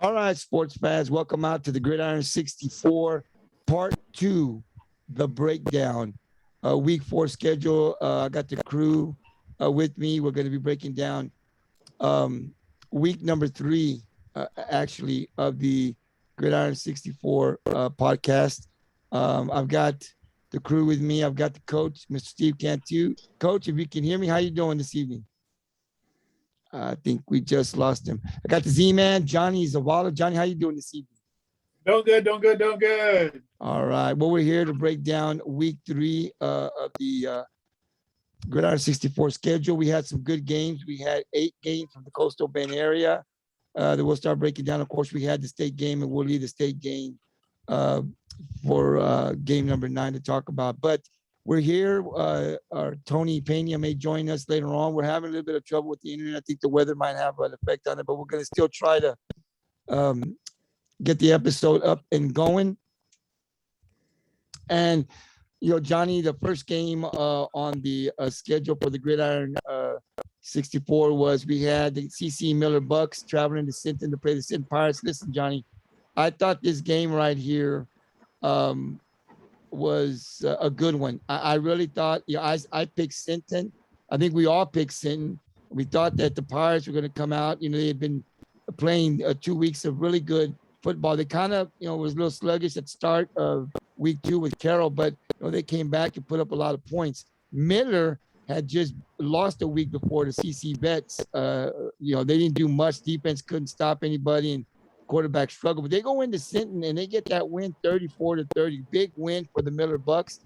All right, sports fans, welcome out to the Gridiron 64, Part 2, the breakdown. Week 4 schedule. I got the crew with me. We're going to be breaking down week number 3, actually, of the Gridiron 64 podcast. I've got the crew with me. I've got the coach, Mr. Steve Cantu. Coach, if you can hear me, how you doing this evening? I think we just lost him. I got the Z-Man, Johnny Zavala. Johnny, how you doing this evening? Doing good. All right. Well, we're here to break down week 3 of the Gridiron 64 schedule. We had some good games. We had 8 games from the Coastal Bend area that we'll start breaking down. Of course, we had the state game, and we'll leave the state game for game number 9 to talk about. But we're here. Our Tony Pena may join us later on. We're having a little bit of trouble with the internet. I think the weather might have an effect on it, but we're going to still try to get the episode up and going. And, Johnny, the first game on the schedule for the Gridiron 64 was we had the CC Miller Bucs traveling to Sinton to play the Sinton Pirates. Listen, Johnny, I thought this game right here was a good one. I really thought, I picked Sinton. I think we all picked Sinton. We thought that the Pirates were going to come out. They had been playing 2 weeks of really good football. They kind of, was a little sluggish at the start of week 2 with Carroll, but they came back and put up a lot of points. Miller had just lost a week before to CC Vets. They didn't do much. Defense couldn't stop anybody, and quarterback struggle. But they go into Sinton and they get that win 34-30. Big win for the Miller Bucs.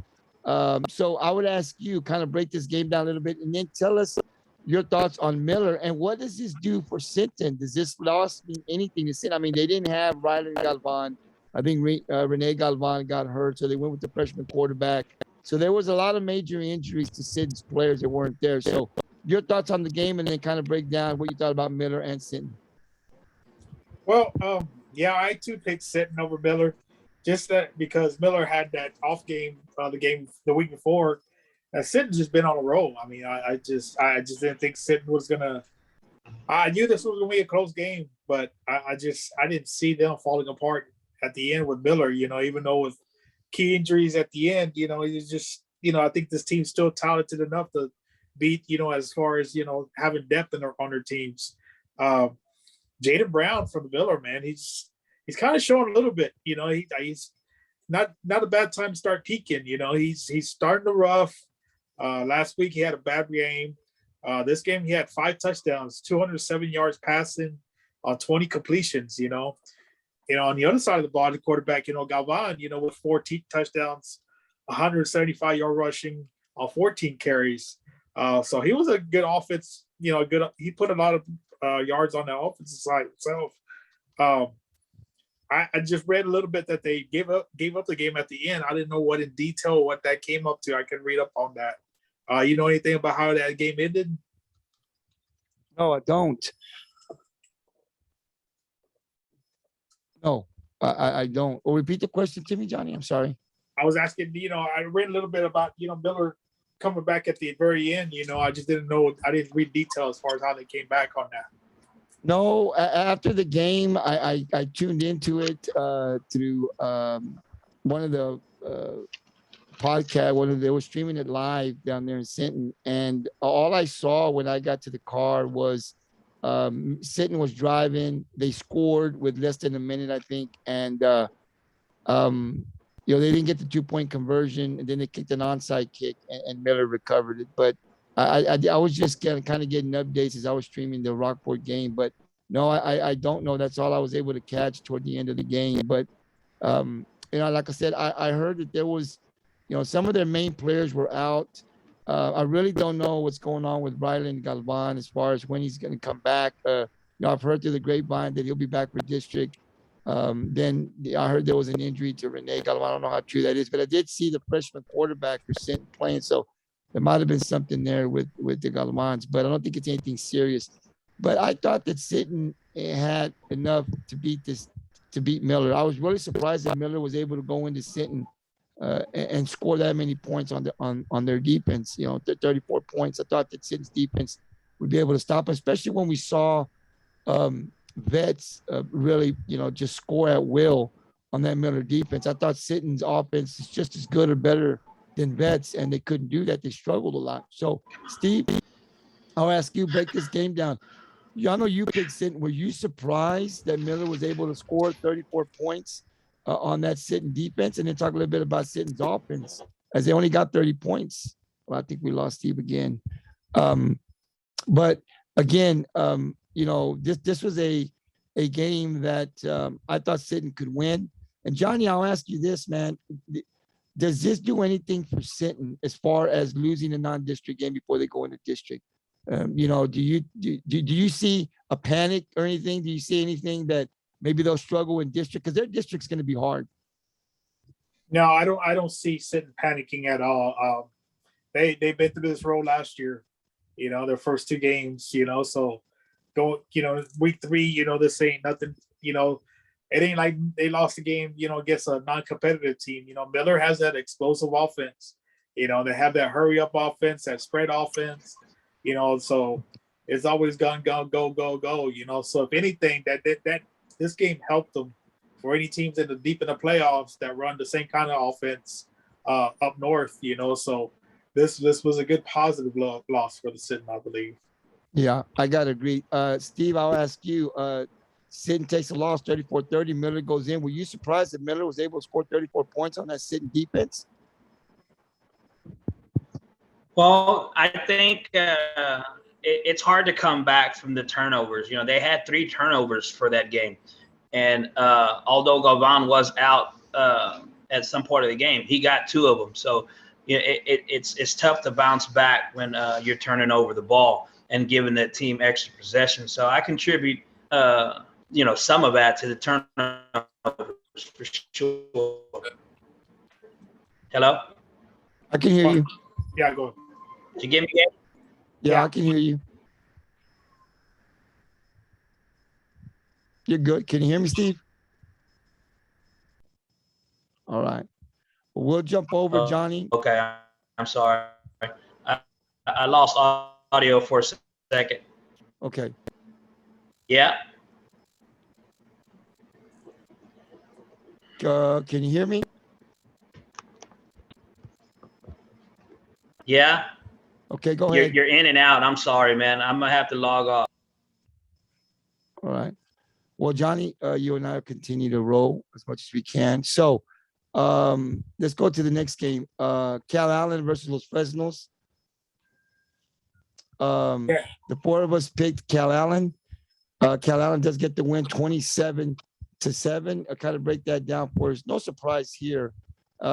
So I would ask you, kind of break this game down a little bit and then tell us your thoughts on Miller and what does this do for Sinton? Does this loss mean anything to Sinton? I mean, they didn't have Rylan Galvan. I think Rene Galvan got hurt, so they went with the freshman quarterback. So there was a lot of major injuries to Sinton's players that weren't there. So your thoughts on the game and then kind of break down what you thought about Miller and Sinton. Well, I too picked Sinton over Miller, just that because Miller had that off game, the week before. Sinton's just been on a roll. I mean, I just didn't think Sinton was gonna. I knew this was gonna be a close game, but I didn't see them falling apart at the end with Miller. Even though with key injuries at the end, it's just I think this team's still talented enough to beat as far as having depth on their teams. Jaden Brown from the Miller, man, he's kind of showing a little bit. He's not a bad time to start peaking. He's starting to rough. Last week he had a bad game. This game he had 5 touchdowns, 207 yards passing, 20 completions. On the other side of the ball, the quarterback, Galvan, with 14 touchdowns, 175-yard rushing on 14 carries. So he was a good offense. He put a lot of yards on the offensive side itself. I just read a little bit that they gave up the game at the end. I didn't know what in detail what that came up to. I can read up on that. You know anything about how that game ended? No, I don't. No, I don't. Well, repeat the question to me, Johnny. I'm sorry. I was asking, I read a little bit about, Miller coming back at the very end. I just didn't know. I didn't read details as far as how they came back on that. No, after the game, I tuned into it through one of the podcast. They were streaming it live down there in Sinton, and all I saw when I got to the car was Sinton was driving. They scored with less than a minute, I think, and they didn't get the 2-point conversion, and then they kicked an onside kick, and Miller recovered it. But I was just kind of getting updates as I was streaming the Rockport game. But no, I don't know. That's all I was able to catch toward the end of the game. But like I said, I heard that there was, some of their main players were out. I really don't know what's going on with Rylan Galvan as far as when he's going to come back. I've heard through the grapevine that he'll be back for district. Then I heard there was an injury to Rene Galvan. I don't know how true that is, but I did see the freshman quarterback for Sinton playing. So there might have been something there with the Galvans, but I don't think it's anything serious. But I thought that Sinton had enough to beat Miller. I was really surprised that Miller was able to go into Sinton and score that many points on their defense. 34 points. I thought that Sinton's defense would be able to stop, especially when we saw Vets really, just score at will on that Miller defense. I thought Sinton's offense is just as good or better than Vets, and they couldn't do that. They struggled a lot. So, Steve, I'll ask you, break this game down. I know you picked Sinton. Were you surprised that Miller was able to score 34 points on that Sinton defense? And then talk a little bit about Sinton's offense, as they only got 30 points. Well, I think we lost Steve again. But again, this was a game that I thought Sinton could win. And Johnny, I'll ask you this, man. Does this do anything for Sinton as far as losing a non-district game before they go into district? Do you see a panic or anything? Do you see anything that maybe they'll struggle in district, because their district's going to be hard? No, I don't see Sinton panicking at all. They've been through this role last year. Their first 2 games. So go. Week 3. This ain't nothing. It ain't like they lost the game. Against a non-competitive team. Miller has that explosive offense. They have that hurry up offense, that spread offense. So it's always go. So if anything, that this game helped them for any teams deep in the playoffs that run the same kind of offense up north. So this was a good positive loss for the Sinton, I believe. Yeah, I gotta agree. Steve, I'll ask you. Sinton takes a loss, 34-30. Miller goes in. Were you surprised that Miller was able to score 34 points on that Sinton defense? Well, I think it's hard to come back from the turnovers. They had 3 turnovers for that game. And although Galvan was out at some part of the game, he got 2 of them. So it's tough to bounce back when you're turning over the ball and giving that team extra possession. So I contribute, some of that to the turnovers for sure. Hello? I can hear you. Yeah, go ahead. Did you give me that? Yeah, I can hear you. You're good. Can you hear me, Steve? All right. Well, we'll jump over, Johnny. Okay, I'm sorry. I lost audio for a second. Okay. Yeah. Can you hear me? Yeah. Okay, go ahead. You're in and out. I'm sorry, man. I'm gonna have to log off. All right. Well, Johnny, you and I continue to roll as much as we can. So let's go to the next game. Calallen versus Los Fresnos. The 4 of us picked Calallen. Calallen does get the win 27-7. I kind of break that down for us. No surprise here.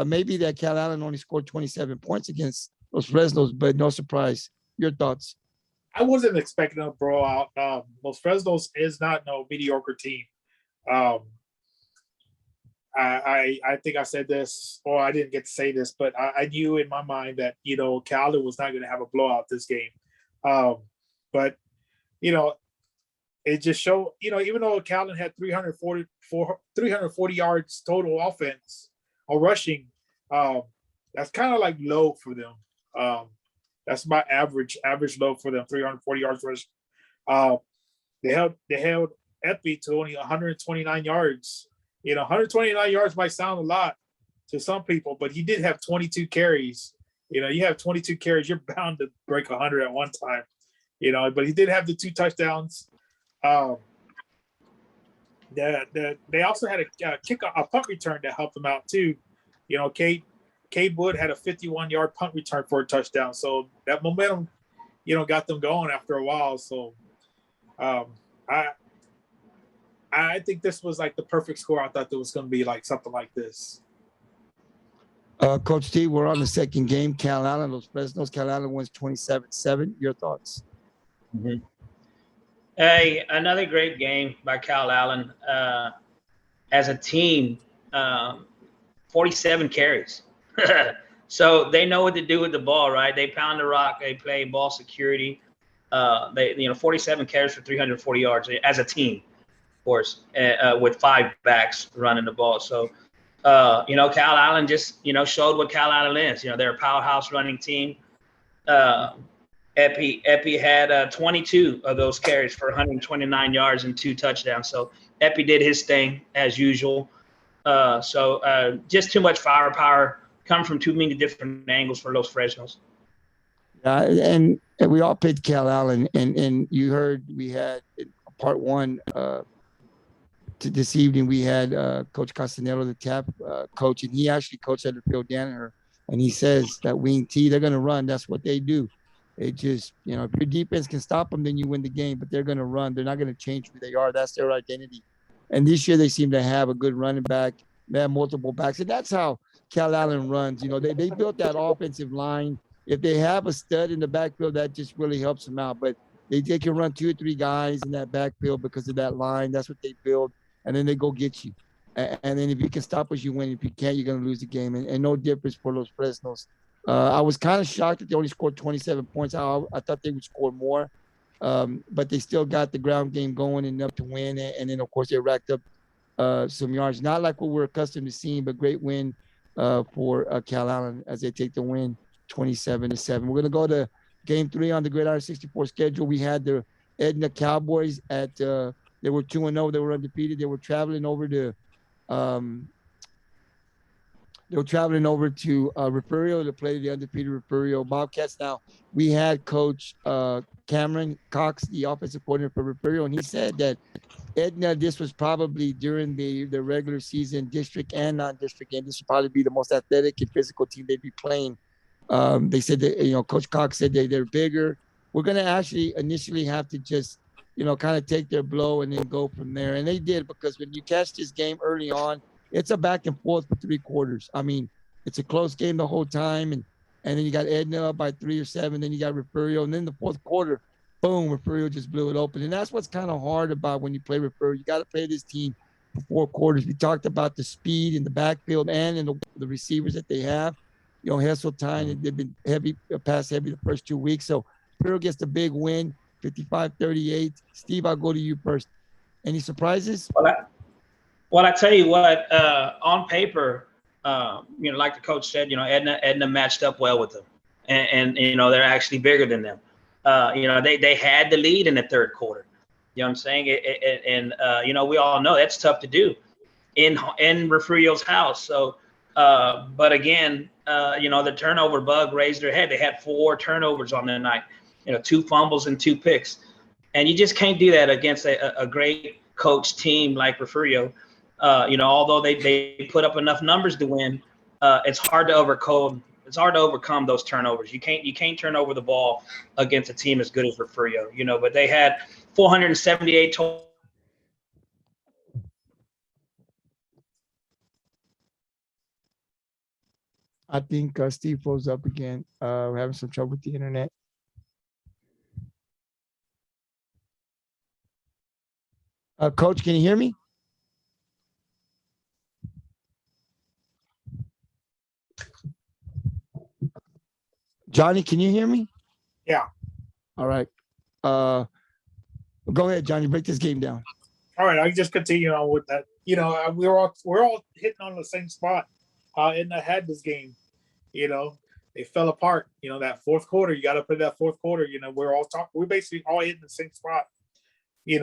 Maybe that Calallen only scored 27 points against Los Fresnos, but no surprise. Your thoughts? I wasn't expecting a blowout. Los Fresnos is not no mediocre team. I think I said this, or I didn't get to say this, but I knew in my mind that Calallen was not going to have a blowout this game. But it just showed. Even though Calallen had 340 yards total offense or rushing, that's kind of like low for them. That's my average low for them, 340 yards rush. They held Epi to only 129 yards. 129 yards might sound a lot to some people, but he did have 22 carries. You have 22 carries, you're bound to break 100 at one time. But he did have the 2 touchdowns. They also had a punt return that helped them out too. Cade Wood had a 51-yard punt return for a touchdown. So that momentum, got them going after a while. So I think this was like the perfect score. I thought there was going to be like something like this. Coach T, we're on the second game. Calallen, Los Fresnos. Calallen wins 27-7. Your thoughts? Mm-hmm. Hey, another great game by Calallen. As a team, 47 carries. So they know what to do with the ball, right? They pound the rock. They play ball security. 47 carries for 340 yards as a team, of course, with 5 backs running the ball. So, Calallen just, showed what Calallen is. They're a powerhouse running team. Epi had 22 of those carries for 129 yards and 2 touchdowns. So Epi did his thing as usual. So just too much firepower coming from too many different angles for Los Fresnos. And we all picked Calallen, and you heard we had part one this evening. We had Coach Castanero, the Taft coach, and he actually coached at the field Danaher, and he says that wing T, they're going to run. That's what they do. They just, if your defense can stop them, then you win the game. But they're going to run. They're not going to change who they are. That's their identity. And this year they seem to have a good running back. They have multiple backs, and that's how Calallen runs. They built that offensive line. If they have a stud in the backfield, that just really helps them out. But they can run 2 or 3 guys in that backfield because of that line. That's what they build, and then they go get you. And then if you can stop us, you win. If you can't, you're going to lose the game. And no difference for Los Fresnos. I was kind of shocked that they only scored 27 points. I thought they would score more, but they still got the ground game going enough to win. And then, of course, they racked up some yards. Not like what we're accustomed to seeing, but great win for Calallen as they take the win 27-7. We're going to go to game 3 on the Gridiron 64 schedule. We had the Edna Cowboys at they were 2-0. They were undefeated. They were traveling over to Refugio to play the undefeated Refugio Bobcats. Now, we had Coach Cameron Cox, the offensive coordinator for Refugio, and he said that Edna, this was probably during the regular season, district and non-district, and this would probably be the most athletic and physical team they'd be playing. They said that, Coach Cox said they're bigger. We're going to actually initially have to just, kind of take their blow and then go from there. And they did, because when you catch this game early on, it's a back and forth for 3 quarters. I mean, it's a close game the whole time. And then you got Edna up by 3 or 7. Then you got Refugio. And then the fourth quarter, boom, Refugio just blew it open. And that's what's kind of hard about when you play Refugio. You got to play this team for 4 quarters. We talked about the speed in the backfield and in the receivers that they have. Heseltine, they've been pass heavy the first 2 weeks. So Refugio gets the big win, 55-38. Steve, I'll go to you first. Any surprises? Well, I tell you what, on paper, like the coach said, Edna matched up well with them, and they're actually bigger than them. They had the lead in the third quarter. You know what I'm saying? And we all know that's tough to do in Refugio's house. So, but again, the turnover bug raised their head. They had 4 turnovers on the night, 2 fumbles and 2 picks, and you just can't do that against a great coach team like Refugio. Although they put up enough numbers to win, it's hard to overcome. It's hard to overcome those turnovers. You can't turn over the ball against a team as good as Refugio. But they had 478 total. I think Steve froze up again. We're having some trouble with the internet. Coach, can you hear me? Johnny, can you hear me? Yeah. All right. Go ahead, Johnny. Break this game down. All right. I can just continue on with that. We're all hitting on the same spot. Edna had this game. They fell apart. That fourth quarter, you got to play that fourth quarter. We're basically all hitting the same spot. They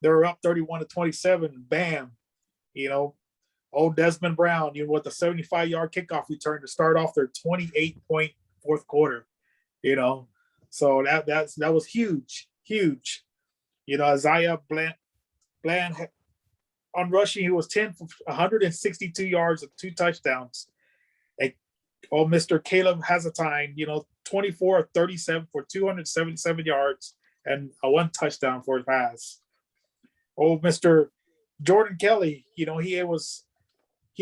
were up 31-27. Bam. Old Desmond Brown, with the 75-yard kickoff return to start off their 28-point fourth quarter. So that was huge. Isaiah Bland on rushing, he was 10 for 162 yards and 2 touchdowns. Mr. Caleb Hazeltine, 24 of 37 for 277 yards and 1 touchdown for his pass. Mr. Jordan Kelly, he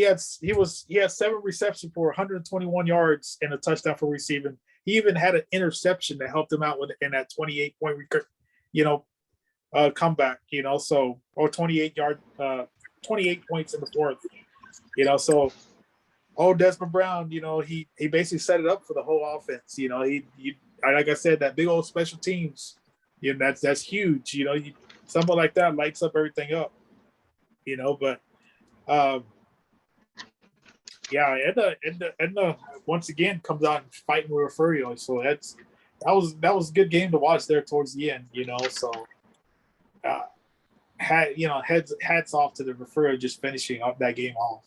had 7 receptions for 121 yards and a touchdown for receiving. He even had an interception that helped him out in that 28-point comeback. Or 28 points in the fourth. So Desmond Brown, he basically set it up for the whole offense. Like I said, that big old special teams, that's huge. Someone like that lights up everything up. But Edna once again comes out and fighting with Refugio. So that was a good game to watch there towards the end. So hats off to the Refugio just finishing up that game off.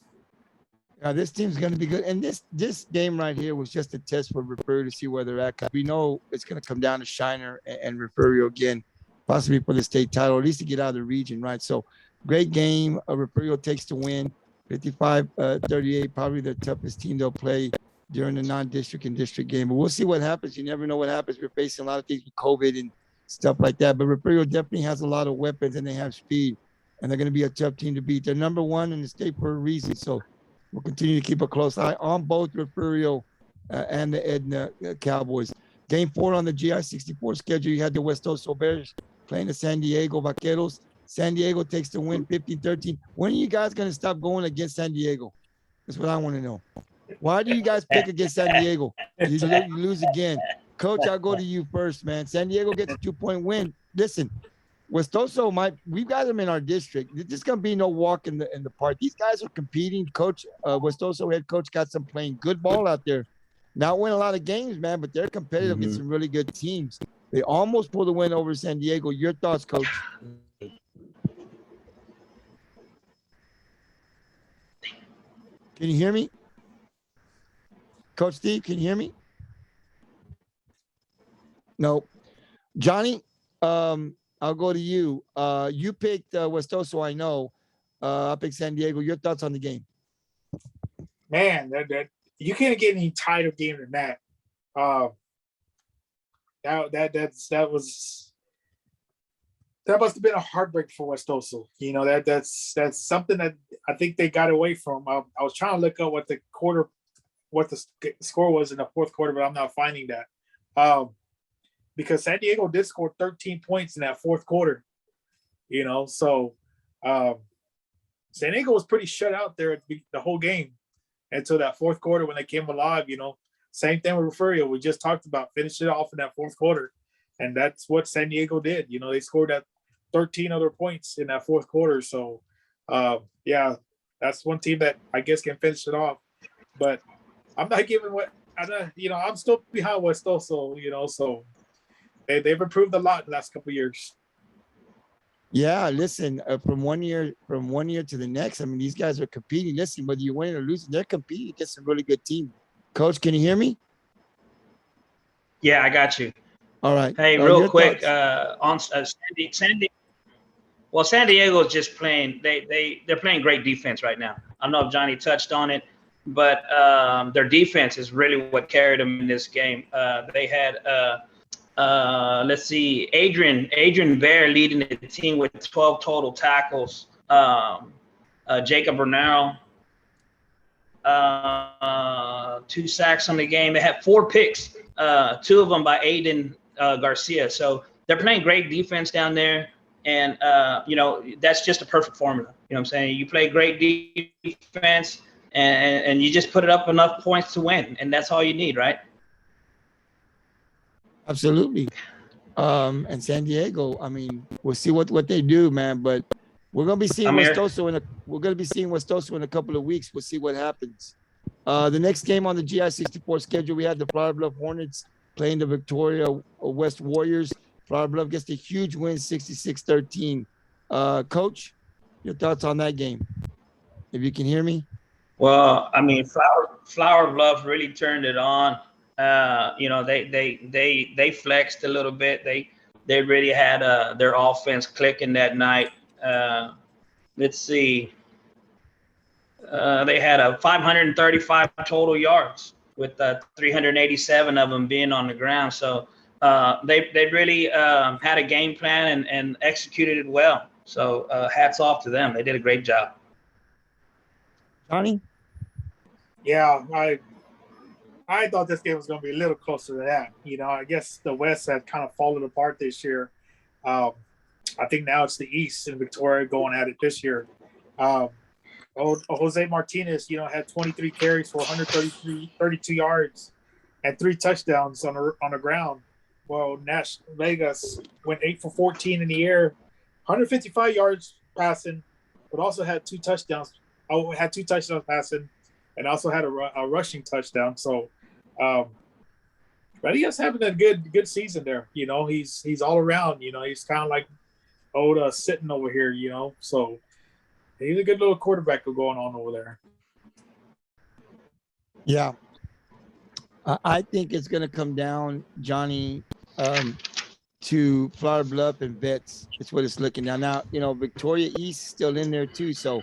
This team's going to be good. And this game right here was just a test for Refugio to see where they're at. Because we know it's going to come down to Shiner and Refugio again, possibly for the state title, at least to get out of the region, right? So great game. Refugio takes the win, 55-38, probably the toughest team they'll play during the non-district and district game. But we'll see what happens. You never know what happens. We're facing a lot of things with COVID and stuff like that. But Refugio definitely has a lot of weapons, and they have speed. And they're going to be a tough team to beat. They're number one in the state for a reason. So we'll continue to keep a close eye on both Refugio and the Edna Cowboys. Game 4 on the GI-64 schedule, you had the West Oso Bears playing the San Diego Vaqueros. San Diego takes the win 15-13. When are you guys going to stop going against San Diego? That's what I want to know. Why do you guys pick against San Diego? You lose again. Coach, I'll go to you first, man. San Diego gets a 2-point win. Listen, West Oso we've got them in our district. There's going to be no walk in the park. These guys are competing. Coach, West Oso head coach got some playing good ball out there. Not win a lot of games, man, but they're competitive against some really good teams. They almost pulled the win over San Diego. Your thoughts, Coach? Can you hear me? Coach Steve, can you hear me? No. Johnny, I'll go to you. You picked West Oso, I know. I picked San Diego. Your thoughts on the game? Man, that you can't get any tighter game than that. That must have been a heartbreak for West Oso. That's something that I think they got away from. I was trying to look up what the score was in the fourth quarter, but I'm not finding that. Because San Diego did score 13 points in that fourth quarter. So San Diego was pretty shut out there the whole game until that fourth quarter when they came alive. Same thing with Refugio. We just talked about finish it off in that fourth quarter, and that's what San Diego did. They scored that 13 other points in that fourth quarter. So that's one team that I guess can finish it off. But I'm not giving I'm still behind West Oso. So they've improved a lot in the last couple of years. Yeah, listen, from one year to the next, I mean, these guys are competing. Listen, whether you win or lose, they're competing against a really good team. Coach, can you hear me? Yeah, I got you. All right. Hey, real quick, on San Diego is just playing. They're playing great defense right now. I don't know if Johnny touched on it, but their defense is really what carried them in this game. They had let's see, Adrian Bear leading the team with 12 total tackles. Jacob Bernal, 2 sacks on the game. They had 4 picks, 2 of them by Aiden Garcia. So they're playing great defense down there. And, that's just a perfect formula. You know what I'm saying? You play great defense and you just put it up enough points to win. And that's all you need, right? Absolutely. And San Diego, I mean, we'll see what they do, man. But we're gonna be seeing West Oso in a couple of weeks. We'll see what happens. The next game on the GI-64 schedule, we had the Florida Bluff Hornets playing the Victoria West Warriors. Florida Bluff gets a huge win, 66-13. Coach, your thoughts on that game? If you can hear me. Well, I mean, Flower Bluff really turned it on. They flexed a little bit. They really had their offense clicking that night. Let's see. They had 535 total yards with 387 of them being on the ground. So they really had a game plan and executed it well. So hats off to them. They did a great job. Johnny? Yeah, I thought this game was going to be a little closer to that. I guess the West had kind of fallen apart this year. I think now it's the East and Victoria going at it this year. Jose Martinez, had 23 carries for 132 yards and 3 touchdowns on the ground. Well, Vegas went 8 for 14 in the air, 155 yards passing, but also had 2 touchdowns. Had 2 touchdowns passing, and also had a rushing touchdown. So But he is having a good season there. You know, he's all around. You know, he's kind of like old Sinton over here. You know, so he's a good little quarterback going on over there. Yeah. I think it's going to come down, Johnny, to Flower Bluff and Vets. It's what it's looking now. Now, you know, Victoria East is still in there too, so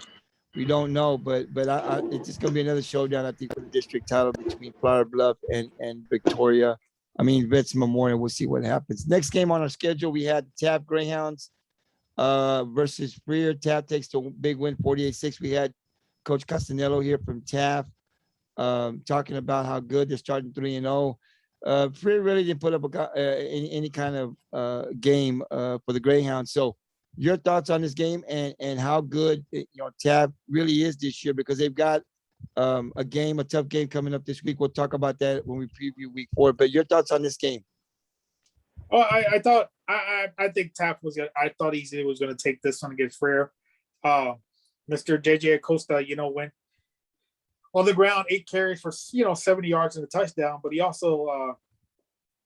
we don't know. But it's just going to be another showdown, I think, for the district title between Flower Bluff and Victoria. I mean, Vets Memorial. We'll see what happens. Next game on our schedule, we had Taft Greyhounds versus Freer. Taft takes the big win, 48-6. We had Coach Castanello here from Taft. Talking about how good they're starting 3-0. Freer really didn't put up any kind of game for the Greyhounds. So, your thoughts on this game and how good Taft really is this year, because they've got a tough game coming up this week. We'll talk about that when we preview week 4. But your thoughts on this game? Well, I think Taft was. I thought Easy was going to take this one against Freer. Mr. JJ Acosta, went on the ground, 8 carries for 70 yards and a touchdown, but he also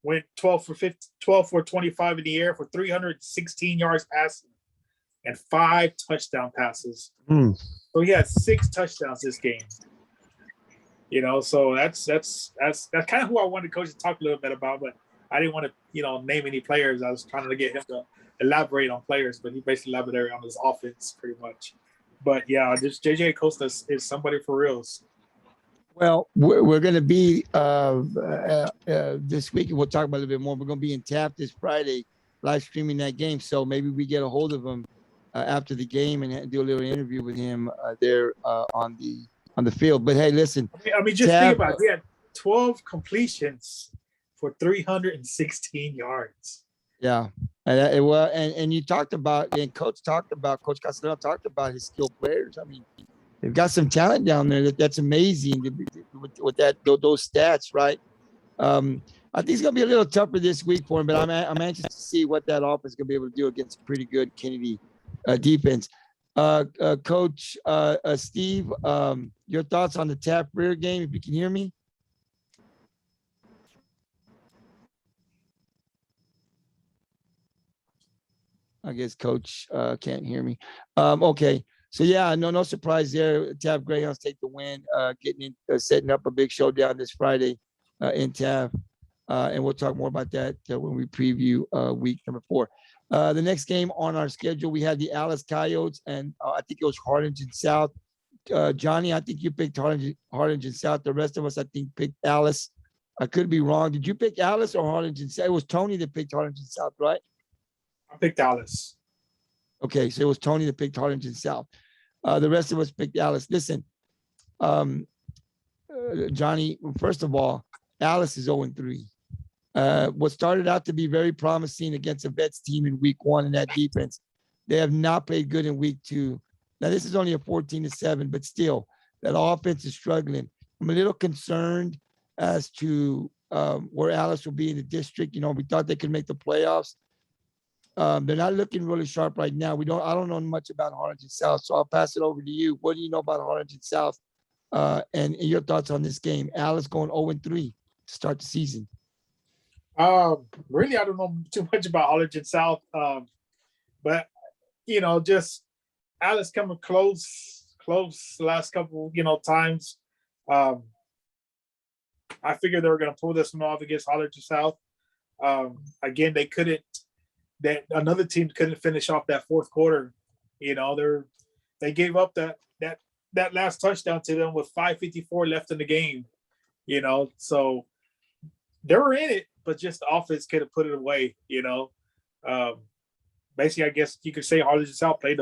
went 12 for 25 in the air for 316 yards passing and 5 touchdown passes. So he had 6 touchdowns this game. So that's kind of who I wanted Coach to talk a little bit about, but I didn't want to name any players. I was trying to get him to elaborate on players, but he basically elaborated on his offense pretty much. But yeah, just JJ Acosta is somebody for reals. Well, we're going to be this week, and we'll talk about it a little bit more. We're going to be in Taft this Friday, live streaming that game. So maybe we get a hold of him after the game and do a little interview with him there on the field. But hey, listen. I mean, just think about it. He had 12 completions for 316 yards. Yeah, and you talked about, and Coach Castellano talked about his skilled players. I mean, they've got some talent down there. That's amazing with those stats, right? I think it's gonna be a little tougher this week for him, but I'm anxious to see what that offense is gonna be able to do against a pretty good Kennedy defense. Coach Steve, your thoughts on the Taft Freer game? If you can hear me. I guess Coach can't hear me. Okay. So, yeah, no surprise there. Taft Greyhounds take the win, setting up a big showdown this Friday in Taft. And we'll talk more about that when we preview week number 4. The next game on our schedule, we had the Alice Coyotes, and I think it was Harlingen South. Johnny, I think you picked Harlingen South. The rest of us, I think, picked Alice. I could be wrong. Did you pick Alice or Harlingen South? It was Tony that picked Harlingen South, right? I picked Alice. Okay, so it was Tony that picked Harlingen South. The rest of us picked Alice. Listen, Johnny, first of all, Alice is 0-3. What started out to be very promising against a Vets team in week 1 in that defense, they have not played good in week 2. Now, this is only a 14-7, but still, that offense is struggling. I'm a little concerned as to where Alice will be in the district. We thought they could make the playoffs. They're not looking really sharp right now. I don't know much about Harlingen South, so I'll pass it over to you. What do you know about Harlingen South? And your thoughts on this game? Alice going 0-3 to start the season. Really, I don't know too much about Harlingen South. But just Alice coming close the last couple, times. I figured they were going to pull this one off against Harlingen South. Again, they couldn't. That another team couldn't finish off that fourth quarter. They gave up that last touchdown to them with 5:54 left in the game. So they were in it, but just the offense could have put it away. Basically, I guess you could say Harlingen South played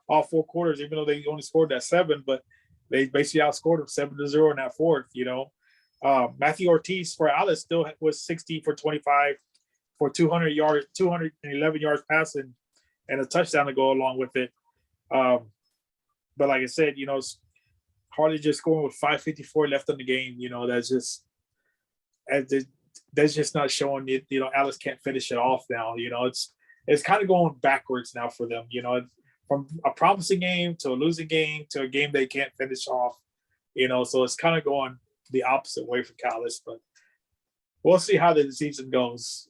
all 4 quarters, even though they only scored that 7, but they basically outscored them 7-0 in that fourth. Matthew Ortiz for Alice still was 60 for 25. For 211 yards passing and a touchdown to go along with it. But like I said, Harley just scoring with 5:54 left in the game. That's just not showing it. Alice can't finish it off now. It's kind of going backwards now for them. From a promising game to a losing game to a game they can't finish off. So it's kind of going the opposite way for Callis. But we'll see how the season goes.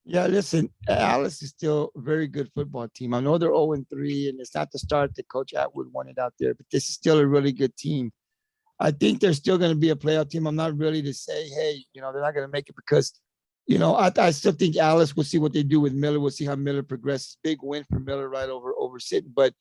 Yeah, listen, Alice is still a very good football team. I know they're 0-3, and it's not the start that Coach Atwood wanted out there, but this is still a really good team. I think they're still going to be a playoff team. I'm not ready to say, hey, they're not going to make it because, I still think Alice will see what they do with Miller. We'll see how Miller progresses. Big win for Miller right over Sinton, but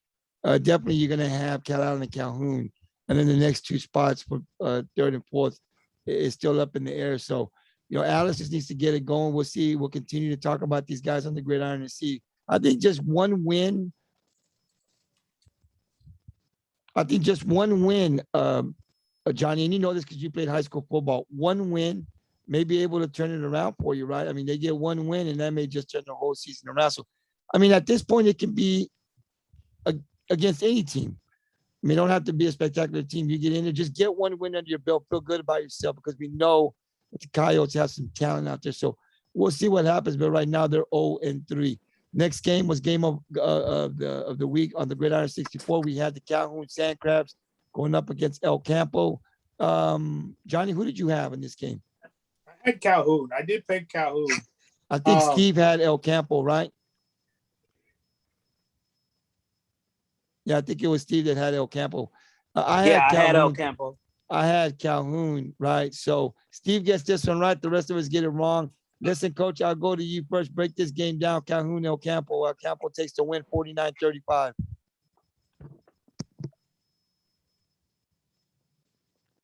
definitely you're going to have Calallen and Calhoun. And then the next two spots for third and fourth is still up in the air. So, Alice just needs to get it going. We'll see. We'll continue to talk about these guys on the gridiron and see. I think just one win. Johnny, and you know this because you played high school football. One win may be able to turn it around for you, right? I mean, they get one win, and that may just turn the whole season around. So, I mean, at this point, it can be against any team. I mean, don't have to be a spectacular team. You get in there, just get one win under your belt. Feel good about yourself because we know that the Coyotes have some talent out there. So we'll see what happens. But right now, they're 0-3. Next game was game of the week on the Gridiron 64. We had the Calhoun Sandcrabs going up against El Campo. Johnny, who did you have in this game? I had Calhoun. I did pick Calhoun. I think Steve had El Campo, right? Yeah, I think it was Steve that had El Campo. I had El Campo. I had Calhoun, right? So Steve gets this one right. The rest of us get it wrong. Listen, Coach, I'll go to you first. Break this game down. Calhoun, El Campo. El Campo takes the win 49-35.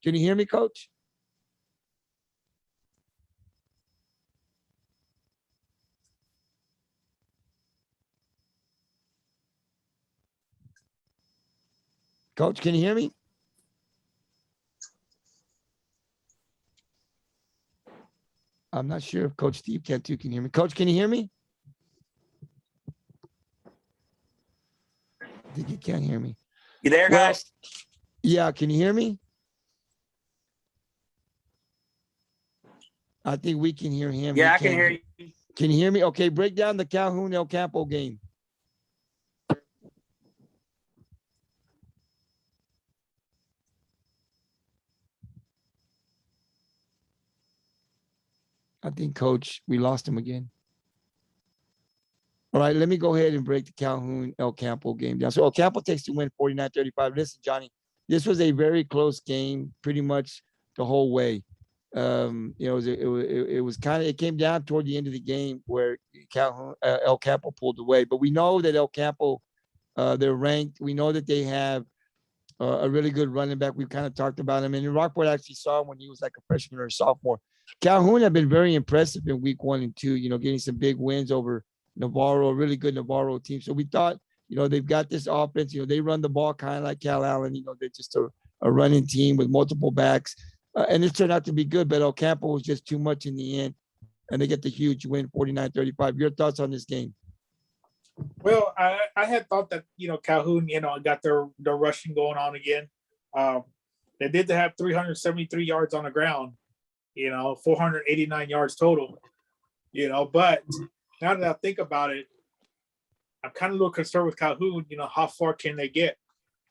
Can you hear me, Coach? Coach, can you hear me? I'm not sure if Coach Steve Cantu can hear me. Coach, can you hear me? I think he can't hear me. You there, guys? Yeah, can you hear me? I think we can hear him. Yeah, I can hear you. Can you hear me? Okay, break down the Calhoun El Campo game. I think, Coach, we lost him again. All right, let me go ahead and break the Calhoun El Campo game down. So El Campo takes the win 49-35. Listen, Johnny, this was a very close game pretty much the whole way. It came down toward the end of the game where Calhoun, El Campo pulled away. But we know that El Campo, they're ranked. We know that they have a really good running back. We've kind of talked about him. And Rockport actually saw him when he was like a freshman or a sophomore. Calhoun have been very impressive in week 1 and 2, getting some big wins over Navarro, a really good Navarro team. So we thought, they've got this offense. They run the ball kind of like Calallen. They're just a running team with multiple backs. And it turned out to be good, but El Campo was just too much in the end. And they get the huge win, 49-35. Your thoughts on this game? Well, I had thought that, Calhoun, got their rushing going on again. They did have 373 yards on the ground, 489 yards total, but now that I think about it, I'm kind of a little concerned with Calhoun, how far can they get,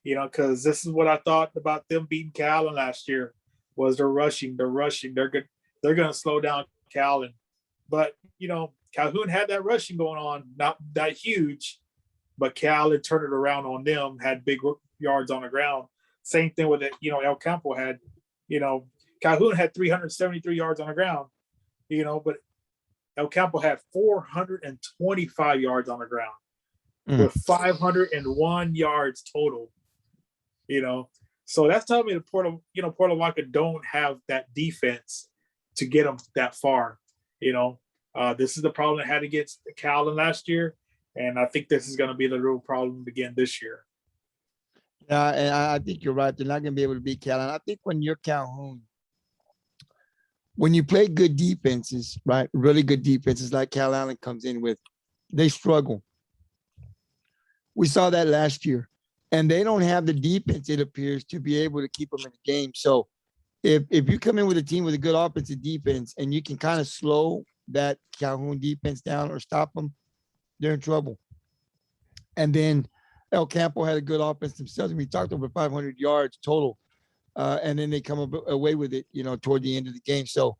because this is what I thought about them beating Calallen last year was they're rushing. They're good. They're going to slow down Calallen, but, Calhoun had that rushing going on, not that huge, but Calallen turned it around on them, had big yards on the ground. Same thing with it, El Campo had, Calhoun had 373 yards on the ground, but El Campo had 425 yards on the ground with 501 yards total, So that's telling me the Port Lavaca don't have that defense to get them that far, This is the problem they had against Calallen last year, and I think this is going to be the real problem again this year. Yeah, and I think you're right. They're not going to be able to beat Calallen. I think when you're Calhoun, when you play good defenses, right, really good defenses like Calallen comes in with, they struggle. We saw that last year, and they don't have the defense, it appears, to be able to keep them in the game. So if you come in with a team with a good offensive defense and you can kind of slow that Calhoun defense down or stop them, they're in trouble. And then El Campo had a good offense themselves. We talked over 500 yards total. And then they come away with it, toward the end of the game. So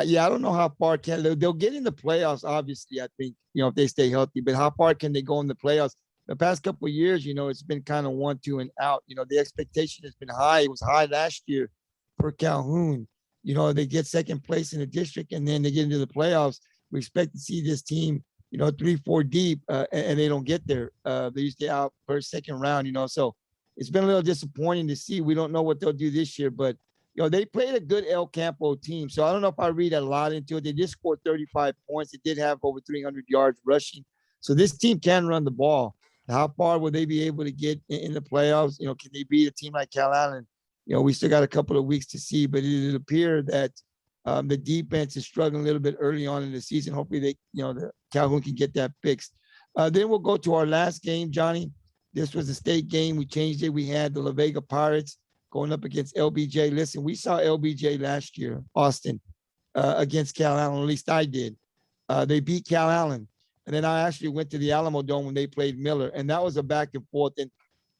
Yeah, I don't know how far they'll get in the playoffs. Obviously, I think if they stay healthy. But how far can they go in the playoffs? The past couple of years, it's been kind of 1, 2, and out. The expectation has been high. It was high last year for Calhoun. They get second place in the district, and then they get into the playoffs. We expect to see this team, 3, 4 deep, and they don't get there. They usually out first, second round. So it's been a little disappointing to see. We don't know what they'll do this year, but they played a good El Campo team. So I don't know if I read a lot into it. They just scored 35 points. They did have over 300 yards rushing. So this team can run the ball. How far will they be able to get in the playoffs? Can they beat a team like Calallen? We still got a couple of weeks to see, but it appears that the defense is struggling a little bit early on in the season. Hopefully the Calhoun can get that fixed. Then we'll go to our last game, Johnny. This was a state game. We changed it. We had the La Vega Pirates going up against LBJ. Listen, we saw LBJ last year, Austin, against Calallen. At least I did. They beat Calallen. And then I actually went to the Alamo Dome when they played Miller. And that was a back and forth. And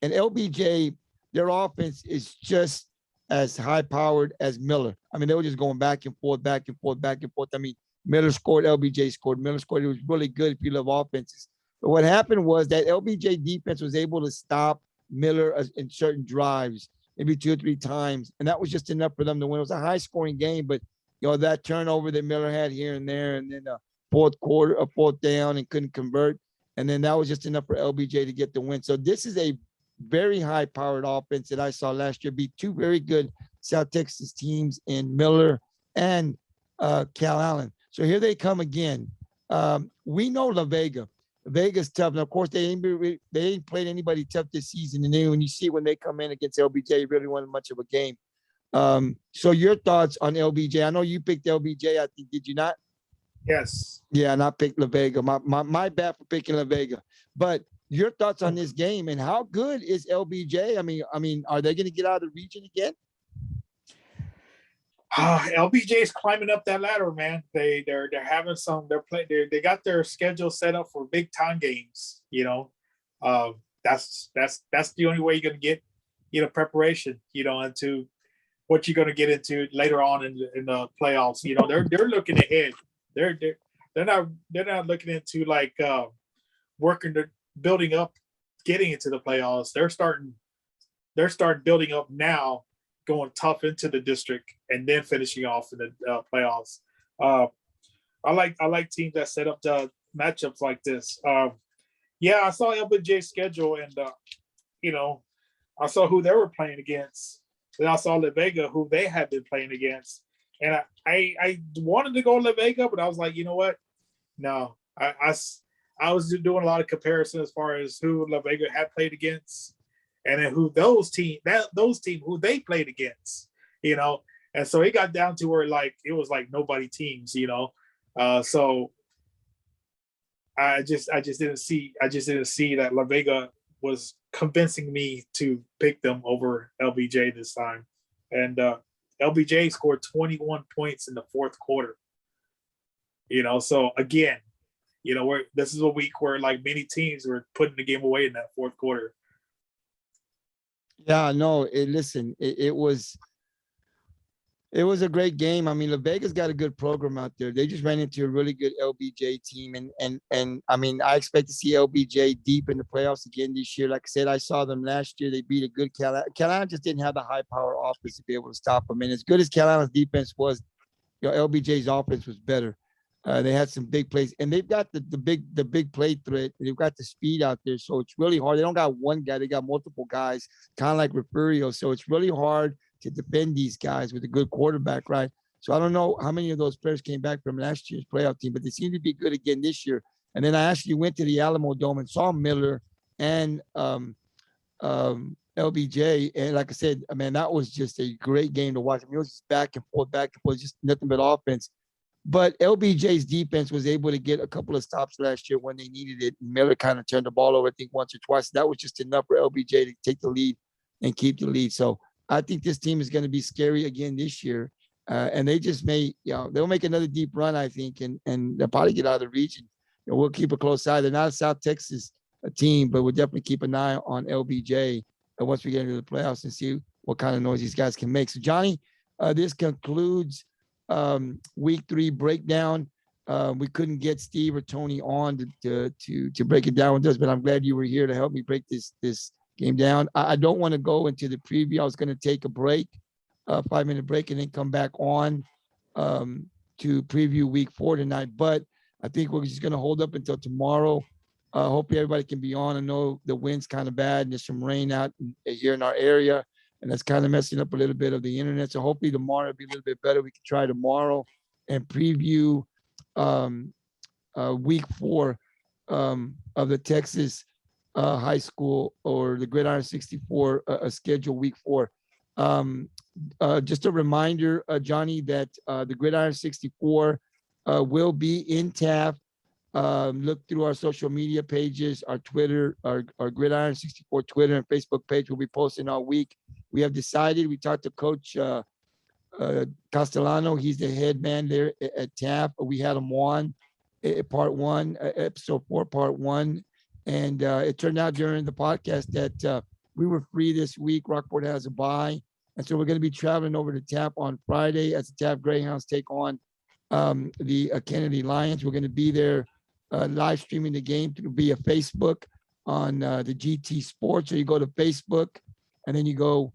LBJ, their offense is just as high-powered as Miller. I mean, they were just going back and forth, back and forth, back and forth. I mean, Miller scored, LBJ scored, Miller scored. It was really good if you love offenses. But what happened was that LBJ defense was able to stop Miller in certain drives, maybe 2 or 3 times. And that was just enough for them to win. It was a high-scoring game, but, that turnover that Miller had here and there, and then fourth down and couldn't convert. And then that was just enough for LBJ to get the win. So this is a very high-powered offense that I saw last year beat 2 very good South Texas teams in Miller and Calallen. So here they come again. We know La Vega. Vega's tough. And, of course, they ain't played anybody tough this season. And then when you see when they come in against LBJ, it really wasn't much of a game. So your thoughts on LBJ? I know you picked LBJ, I think. Did you not? Yes. Yeah, and I picked La Vega. My bad for picking La Vega. But your thoughts on this game and how good is LBJ? I mean, are they going to get out of the region again? LBJ is climbing up that ladder, man. They're having some. They got their schedule set up for big time games. That's the only way you're going to get preparation. Into what you're going to get into later on in the playoffs. They're looking ahead. They're not looking into like working to building up, getting into the playoffs. They're starting building up now, going tough into the district and then finishing off in the playoffs. I like teams that set up the matchups like this. Yeah, I saw LBJ's schedule and I saw who they were playing against. Then I saw La Vega, who they had been playing against. And I wanted to go La Vega, but I was like, you know what? No, I was doing a lot of comparison as far as who La Vega had played against, and then who those teams who they played against, And so it got down to where it was like nobody teams, So I just didn't see that La Vega was convincing me to pick them over LBJ this time, and LBJ scored 21 points in the fourth quarter. So again, this is a week where many teams were putting the game away in that fourth quarter. Yeah, no. Listen, it was a great game. I mean, La Vega's got a good program out there. They just ran into a really good LBJ team, and I mean, I expect to see LBJ deep in the playoffs again this year. Like I said, I saw them last year. They beat a good Calallen. Calallen just didn't have the high power offense to be able to stop them. And as good as Calallen's defense was, LBJ's offense was better. They had some big plays, and they've got the big play threat. They've got the speed out there, so it's really hard. They don't got one guy; they got multiple guys, kind of like Refugio. So it's really hard to defend these guys with a good quarterback, right? So I don't know how many of those players came back from last year's playoff team, but they seem to be good again this year. And then I actually went to the Alamo Dome and saw Miller and LBJ, and like I said, man, that was just a great game to watch. I mean, it was just back and forth, just nothing but offense. But LBJ's defense was able to get a couple of stops last year when they needed it. Miller kind of turned the ball over, I think, once or twice. That was just enough for LBJ to take the lead and keep the lead. So I think this team is going to be scary again this year. And they just they'll make another deep run, I think, and they'll probably get out of the region. We'll keep a close eye. They're not a South Texas team, but we'll definitely keep an eye on LBJ once we get into the playoffs and see what kind of noise these guys can make. So, Johnny, this concludes week 3 breakdown. We couldn't get Steve or Tony on to break it down with us, but I'm glad you were here to help me break this game down. I don't want to go into the preview. I was going to take a break, 5-minute break, and then come back on to preview week 4 tonight. But I think we're just going to hold up until tomorrow. Hopefully everybody can be on. I know the wind's kind of bad and there's some rain out here in our area, and that's kind of messing up a little bit of the internet. So hopefully tomorrow will be a little bit better. We can try tomorrow and preview week 4 of the Texas high school or the Gridiron 64 schedule week 4. Just a reminder, Johnny, that the Gridiron 64 will be in Taft. Look through our social media pages, our Twitter, our Gridiron 64 Twitter and Facebook page. We'll be posting all week. We have decided, we talked to Coach Castellano. He's the head man there at Taft. We had him on part 1, episode 4, part 1. And it turned out during the podcast that we were free this week. Rockport has a bye. And so we're going to be traveling over to Taft on Friday as the Taft Greyhounds take on the Kennedy Lions. We're going to be there live streaming the game via Facebook on the GT Sports. So you go to Facebook and then you go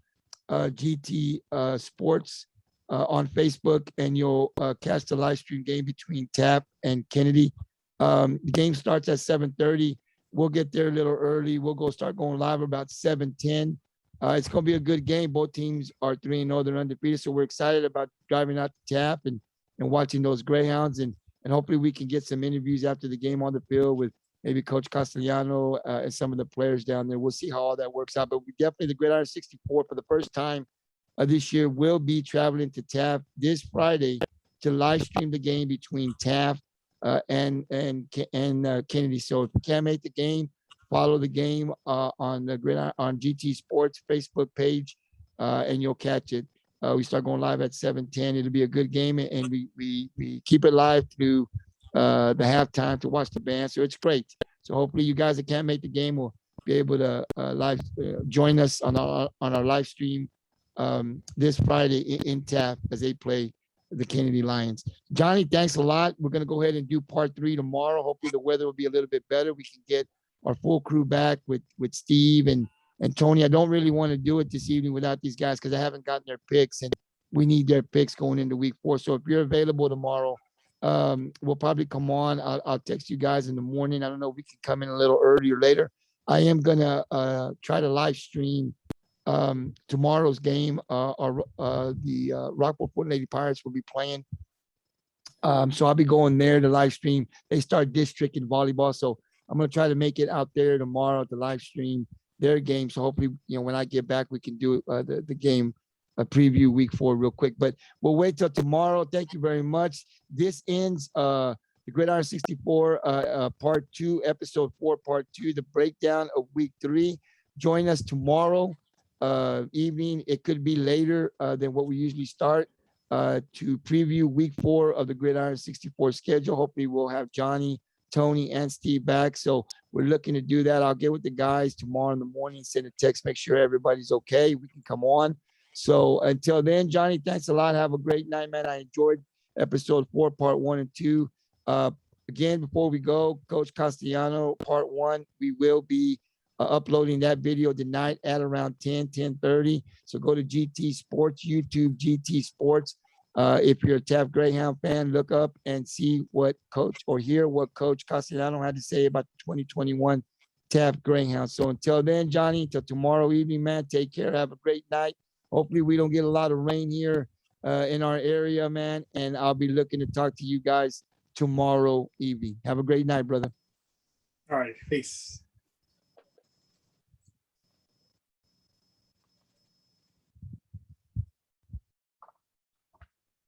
GT Sports on Facebook, and you'll catch the live stream game between Taft and Kennedy. The game starts at 7:30. We'll get there a little early. We'll start going live about 7:10. It's going to be a good game. Both teams are 3-0. They're undefeated. So we're excited about driving out to Taft and watching those Greyhounds. And hopefully we can get some interviews after the game on the field with maybe Coach Castellano and some of the players down there. We'll see how all that works out. But we definitely, the Gridiron 64 for the first time this year will be traveling to Taft this Friday to live stream the game between Taft and Kennedy. So if you can't make the game, follow the game on the Gridiron on GT Sports Facebook page, and you'll catch it. We start going live at 7:10. It'll be a good game, and we keep it live through the halftime to watch the band. So it's great. So hopefully you guys that can't make the game will be able to live join us on our live stream this Friday in Taft as they play the Kennedy Lions. Johnny, thanks a lot. We're going to go ahead and do part 3 tomorrow. Hopefully the weather will be a little bit better. We can get our full crew back with Steve and Tony. I don't really want to do it this evening without these guys because I haven't gotten their picks, and we need their picks going into week 4. So if you're available tomorrow, we'll probably come on. I'll text you guys in the morning. I don't know if we can come in a little earlier or later. I am going to try to live stream tomorrow's game. The Rockport Fort Lady Pirates will be playing. So I'll be going there to live stream. They start district in volleyball. So I'm going to try to make it out there tomorrow to live stream their game. So hopefully, when I get back, we can do the game preview week 4 real quick. But we'll wait till tomorrow. Thank you very much. This ends the Gridiron 64 part 2, episode 4, part 2, the breakdown of week 3. Join us tomorrow evening. It could be later than what we usually start to preview week 4 of the Gridiron 64 schedule. Hopefully we'll have Johnny, Tony, and Steve back. So we're looking to do that. I'll get with the guys tomorrow in the morning, send a text, make sure everybody's okay. We can come on. So until then, Johnny, thanks a lot. Have a great night, man. I enjoyed episode 4, part 1 and 2. Again, before we go, Coach Castellano, part 1, we will be uploading that video tonight at around 10:30. So go to GT Sports, YouTube, GT Sports. If you're a Taft Greyhound fan, look up and see what Coach or hear what Coach Castellano had to say about the 2021 Taft Greyhound. So until then, Johnny, until tomorrow evening, man, take care. Have a great night. Hopefully we don't get a lot of rain here in our area, man. And I'll be looking to talk to you guys tomorrow evening. Have a great night, brother. All right. Peace.